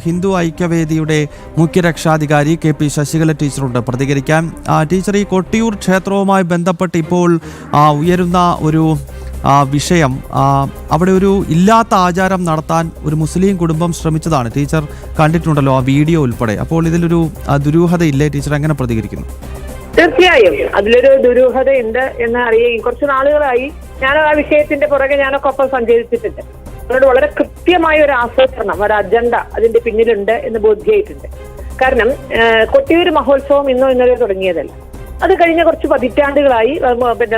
Hindu ഐക്യവേദിയുടെ മുഖ്യരക്ഷാധികാരി KP Sasikala ടീച്ചറുണ്ട് പ്രതികരിക്കാൻ. Teacher, ഈ കൊട്ടിയൂർ ക്ഷേത്രവുമായി ബന്ധപ്പെട്ട് ഇപ്പോൾ ഉയരുന്ന ഒരു വിഷയം, അവിടെ ഒരു ഇല്ലാത്ത ആചാരം നടത്താൻ ഒരു മുസ്ലിം കുടുംബം ശ്രമിച്ചതാണ്. ടീച്ചർ കണ്ടിട്ടുണ്ടല്ലോ ആ വീഡിയോ ഉൾപ്പെടെ. അപ്പോൾ ഇതിലൊരു ദുരൂഹതയില്ലേ? ടീച്ചർ എങ്ങനെ പ്രതികരിക്കുന്നു? തീർച്ചയായും അതിലൊരു ദുരൂഹതയുണ്ട് എന്ന് അറിയുകയും കുറച്ച് നാളുകളായി ഞാൻ ആ വിഷയത്തിന്റെ പുറകെ ഞാനൊക്കെ ഒപ്പം സഞ്ചരിച്ചിട്ടുണ്ട്. അവരോട് വളരെ കൃത്യമായ ഒരു ആസൂത്രണം, ഒരു അജണ്ട അതിന്റെ പിന്നിലുണ്ട് എന്ന് ബോധ്യമായിട്ടുണ്ട്. കാരണം കൊട്ടിയൂർ മഹോത്സവം ഇന്നലെ തുടങ്ങിയതല്ല. അത് കഴിഞ്ഞ കുറച്ച് പതിറ്റാണ്ടുകളായി,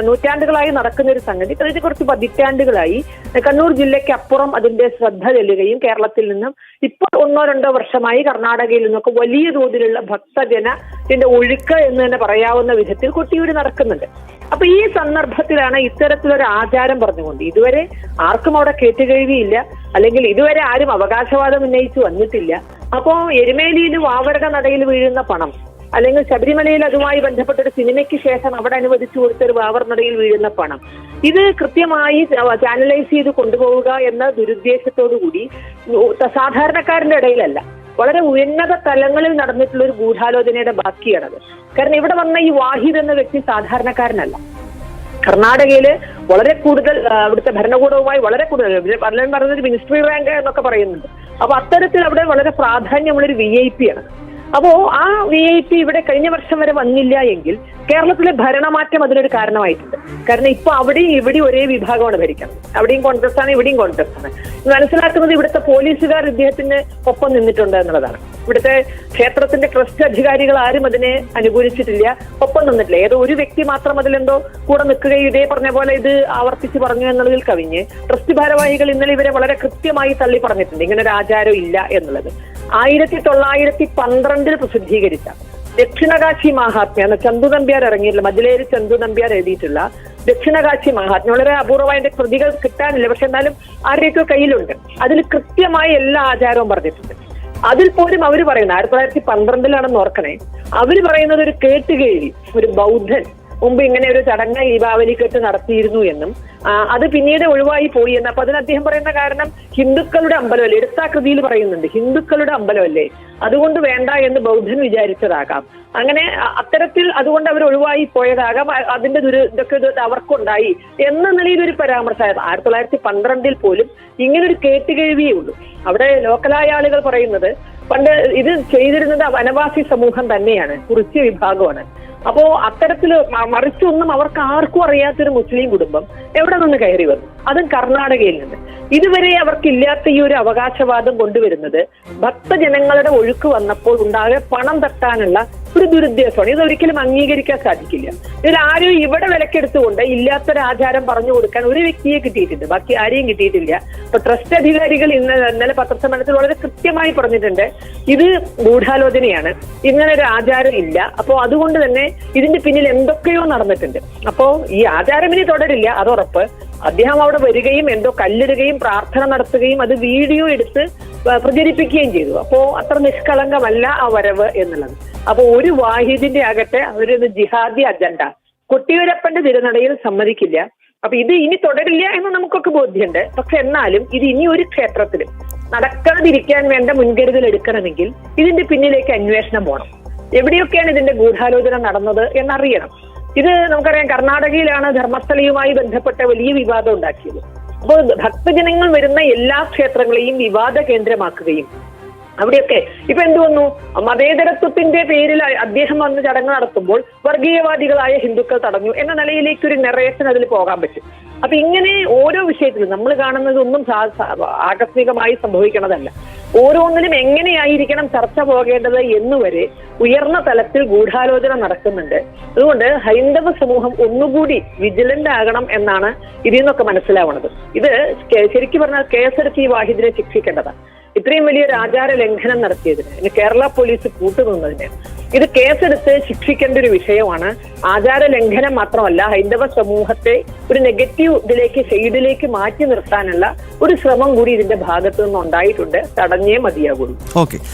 നൂറ്റാണ്ടുകളായി നടക്കുന്ന ഒരു സംഗതി. കഴിഞ്ഞ കുറച്ച് പതിറ്റാണ്ടുകളായി കണ്ണൂർ ജില്ലയ്ക്ക് അപ്പുറം അതിന്റെ ശ്രദ്ധ ചെല്ലുകയും കേരളത്തിൽ നിന്നും ഇപ്പോൾ 1-2 വർഷമായി കർണാടകയിൽ നിന്നൊക്കെ വലിയ തോതിലുള്ള ഭക്തജനത്തിന്റെ ഒഴുക്ക് എന്ന് തന്നെ പറയാവുന്ന വിധത്തിൽ കൊട്ടിയൂര് നടക്കുന്നുണ്ട്. അപ്പൊ ഈ സന്ദർഭത്തിലാണ് ഇത്തരത്തിലൊരു ആചാരം പറഞ്ഞുകൊണ്ട് ഇതുവരെ ആർക്കും അവിടെ കേട്ടുകഴിവിയില്ല, അല്ലെങ്കിൽ ഇതുവരെ ആരും അവകാശവാദം ഉന്നയിച്ചു വന്നിട്ടില്ല. അപ്പോ എരുമേലിയിൽ വാവരക നടയിൽ വീഴുന്ന പണം, അല്ലെങ്കിൽ ശബരിമലയിൽ അതുമായി ബന്ധപ്പെട്ട ഒരു സിനിമയ്ക്ക് ശേഷം അവിടെ അനുവദിച്ചു കൊടുത്ത ഒരു വാവർനടയിൽ വീഴുന്ന പണം, ഇത് കൃത്യമായി ചാനലൈസ് ചെയ്ത് കൊണ്ടുപോവുക എന്ന ദുരുദ്ദേശത്തോടു കൂടി സാധാരണക്കാരന്റെ ഇടയിലല്ല, വളരെ ഉന്നത തലങ്ങളിൽ നടന്നിട്ടുള്ള ഒരു ഗൂഢാലോചനയുടെ ബാക്കിയാണത്. കാരണം ഇവിടെ വന്ന ഈ വാഹിദ് എന്ന വ്യക്തി സാധാരണക്കാരനല്ല. കർണാടകയില് വളരെ കൂടുതൽ അവിടുത്തെ ഭരണകൂടവുമായി വളരെ കൂടുതൽ പലരും പറഞ്ഞൊരു മിനിസ്ട്രി റാങ്ക് എന്നൊക്കെ പറയുന്നുണ്ട്. അപ്പൊ അത്തരത്തിൽ അവിടെ വളരെ പ്രാധാന്യമുള്ളൊരു VIP ആണ്. അപ്പോ ആ VIP ഇവിടെ കഴിഞ്ഞ വർഷം വരെ വന്നില്ല എങ്കിൽ കേരളത്തിലെ ഭരണമാറ്റം അതിനൊരു കാരണമായിട്ടുണ്ട്. കാരണം ഇപ്പൊ അവിടെയും ഇവിടെയും ഒരേ വിഭാഗമാണ് ഭരിക്കുന്നത്. അവിടെയും കോൺഗ്രസ് ആണ്, ഇവിടെയും കോൺഗ്രസ് ആണ്. മനസ്സിലാക്കുന്നത് ഇവിടുത്തെ പോലീസുകാർ ഇദ്ദേഹത്തിന് ഒപ്പം നിന്നിട്ടുണ്ട് എന്നുള്ളതാണ്. ഇവിടുത്തെ ക്ഷേത്രത്തിന്റെ ട്രസ്റ്റ് അധികാരികൾ ആരും അതിനെ അനുകൂലിച്ചിട്ടില്ല, ഒപ്പം നിന്നിട്ടില്ല. ഏതോ ഒരു വ്യക്തി മാത്രം അതിലെന്തോ കൂടെ നിൽക്കുകയും ഇതേ പറഞ്ഞ പോലെ ഇത് ആവർത്തിച്ച് പറഞ്ഞു എന്നുള്ളതിൽ കവിഞ്ഞ് ട്രസ്റ്റ് ഭാരവാഹികൾ ഇന്നലെ ഇവരെ വളരെ കൃത്യമായി തള്ളി പറഞ്ഞിട്ടുണ്ട് ഇങ്ങനെ ഒരു ആചാരം ഇല്ല എന്നുള്ളത്. 1912 പ്രസിദ്ധീകരിച്ച ദക്ഷിണകാശി മഹാത്മ്യം എന്ന ചന്തു നമ്പ്യാർ ഇറങ്ങിയിട്ടുള്ള, മതിലേരി ചന്തു നമ്പ്യാർ എഴുതിയിട്ടുള്ള ദക്ഷിണകാശി മഹാത്മ്യം, വളരെ അപൂർവമായ കൃതികൾ കിട്ടാനില്ല, പക്ഷെ എന്നാലും ആരുടെയൊക്കെ കയ്യിലുണ്ട്. അതിൽ കൃത്യമായ എല്ലാ ആചാരവും പറഞ്ഞിട്ടുണ്ട്. അതിൽ പോലും അവർ പറയുന്നത് 1912 ഓർക്കണേ, അവര് പറയുന്നത് ഒരു കേട്ടുകേൾവി, ഒരു ബൗദ്ധൻ മുമ്പ് ഇങ്ങനെ ഒരു ചടങ്ങ് ദീപാവലി കെട്ട് നടത്തിയിരുന്നു എന്നും അത് പിന്നീട് ഒഴിവായി പോയി എന്ന്. അപ്പൊ അതിന് അദ്ദേഹം പറയുന്ന കാരണം ഹിന്ദുക്കളുടെ അമ്പലമല്ലേ, എടുത്ത കൃതിയിൽ പറയുന്നുണ്ട് ഹിന്ദുക്കളുടെ അമ്പലമല്ലേ, അതുകൊണ്ട് വേണ്ട എന്ന് ബൗദ്ധൻ വിചാരിച്ചതാകാം. അങ്ങനെ അത്തരത്തിൽ അതുകൊണ്ട് അവർ ഒഴിവായി പോയതാകാം, അതിന്റെ ഇതൊക്കെ അവർക്കുണ്ടായി എന്ന നിലയിൽ ഒരു പരാമർശമായത്. 1912 പോലും ഇങ്ങനൊരു കേട്ടുകേഴ്വിയേ ഉള്ളൂ. അവിടെ ലോക്കലായ ആളുകൾ പറയുന്നത് പണ്ട് ഇത് ചെയ്തിരുന്നത് വനവാസി സമൂഹം തന്നെയാണ്, കുറിച്യ വിഭാഗമാണ്. അപ്പോ അത്തരത്തില് മറിച്ചൊന്നും അവർക്ക് ആർക്കും അറിയാത്തൊരു മുസ്ലിം കുടുംബം എവിടെ നിന്ന് കയറി വന്നു, അതും കർണാടകയിൽ നിന്ന്. ഇതുവരെ അവർക്കില്ലാത്ത ഈ ഒരു അവകാശവാദം കൊണ്ടുവരുന്നത് ഭക്തജനങ്ങളുടെ ഒഴുക്ക് വന്നപ്പോൾ ഉണ്ടാകെ പണം തട്ടാനുള്ള ഒരു ദുരുദ്ദേശമാണ്. ഇതൊരിക്കലും അംഗീകരിക്കാൻ സാധിക്കില്ല. ഇതിൽ ആരും ഇവിടെ വിലക്കെടുത്തുകൊണ്ട് ഇല്ലാത്തൊരു ആചാരം പറഞ്ഞു കൊടുക്കാൻ ഒരു വ്യക്തിയെ കിട്ടിയിട്ടുണ്ട്, ബാക്കി ആരെയും കിട്ടിയിട്ടില്ല. അപ്പൊ ട്രസ്റ്റ് അധികാരികൾ ഇന്നലെ പത്രസമ്മേളനത്തിൽ വളരെ കൃത്യമായി പറഞ്ഞിട്ടുണ്ട്, ഇത് ഗൂഢാലോചനയാണ്, ഇങ്ങനെ ഒരു ആചാരം ഇല്ല. അപ്പോ അതുകൊണ്ട് തന്നെ ഇതിന്റെ പിന്നിൽ എന്തൊക്കെയോ നടന്നിട്ടുണ്ട്. അപ്പോ ഈ ആചാരം ഇനി തുടരില്ല, അതുറപ്പ്. അദ്ദേഹം അവിടെ വരികയും എന്തോ കല്ലിടുകയും പ്രാർത്ഥന നടത്തുകയും അത് വീഡിയോ എടുത്ത് പ്രചരിപ്പിക്കുകയും ചെയ്തു. അപ്പോ അത്ര നിഷ്കളങ്കമല്ല ആ വരവ് എന്നുള്ളത്. അപ്പൊ ഒരു വാഹിദിന്റെ ആകട്ടെ അവരൊരു ജിഹാദി അജണ്ട കൊട്ടിയൂരപ്പന്റെ തിരുനടയിൽ സമ്മതിക്കില്ല. അപ്പൊ ഇത് ഇനി തുടരില്ല എന്ന് നമുക്കൊക്കെ ബോധ്യമുണ്ട്. പക്ഷെ എന്നാലും ഇത് ഇനി ഒരു ക്ഷേത്രത്തിലും നടക്കാതിരിക്കാൻ വേണ്ട മുൻകരുതൽ എടുക്കണമെങ്കിൽ ഇതിന്റെ പിന്നിലേക്ക് അന്വേഷണം പോകണം. എവിടെയൊക്കെയാണ് ഇതിന്റെ ഗൂഢാലോചന നടന്നത് എന്നറിയണം. ഇത് നമുക്കറിയാം, കർണാടകയിലാണ് ധർമ്മസ്ഥലയുമായി ബന്ധപ്പെട്ട വലിയ വിവാദം ഉണ്ടാക്കിയത്. അപ്പോൾ ഭക്തജനങ്ങൾ വരുന്ന എല്ലാ ക്ഷേത്രങ്ങളെയും വിവാദ കേന്ദ്രമാക്കുകയും അവിടെയൊക്കെ ഇപ്പൊ എന്ത് വന്നു, മതേതരത്വത്തിന്റെ പേരിൽ അദ്ദേഹം വന്ന് ചടങ്ങ് നടത്തുമ്പോൾ വർഗീയവാദികളായ ഹിന്ദുക്കൾ തടഞ്ഞു എന്ന നിലയിലേക്ക് ഒരു നെറേഷൻ അതിൽ പോകാൻ പറ്റും. അപ്പൊ ഇങ്ങനെ ഓരോ വിഷയത്തിലും നമ്മൾ കാണുന്നതൊന്നും ആകസ്മികമായി സംഭവിക്കണതല്ല. ഓരോന്നിലും എങ്ങനെയായിരിക്കണം ചർച്ച പോകേണ്ടത് എന്നുവരെ ഉയർന്ന തലത്തിൽ ഗൂഢാലോചന നടക്കുന്നുണ്ട്. അതുകൊണ്ട് ഹൈന്ദവ സമൂഹം ഒന്നുകൂടി വിജിലന്റ് ആകണം എന്നാണ് ഇതിൽ നിന്നൊക്കെ മനസ്സിലാവുന്നത്. ഇത് ശരിക്കും പറഞ്ഞാൽ കേസെടുത്ത് ഈ വാഹിദിനെ ശിക്ഷിക്കേണ്ടതാണ്. ഇത്രയും വലിയൊരു ആചാര ലംഘനം നടത്തിയതിന് കേരള പോലീസ് കൂട്ടുനിന്നതിന് ഇത് കേസെടുത്ത് ശിക്ഷിക്കേണ്ട ഒരു വിഷയമാണ്. ആചാര ലംഘനം മാത്രമല്ല, ഹൈന്ദവ സമൂഹത്തെ ഒരു നെഗറ്റീവ് സൈഡിലേക്ക് മാറ്റി നിർത്താനുള്ള ഒരു ശ്രമം കൂടി ഇതിന്റെ ഭാഗത്തു നിന്ന് ഉണ്ടായിട്ടുണ്ട്. തടഞ്ഞേ മതിയാകുള്ളൂ. ഓക്കെ.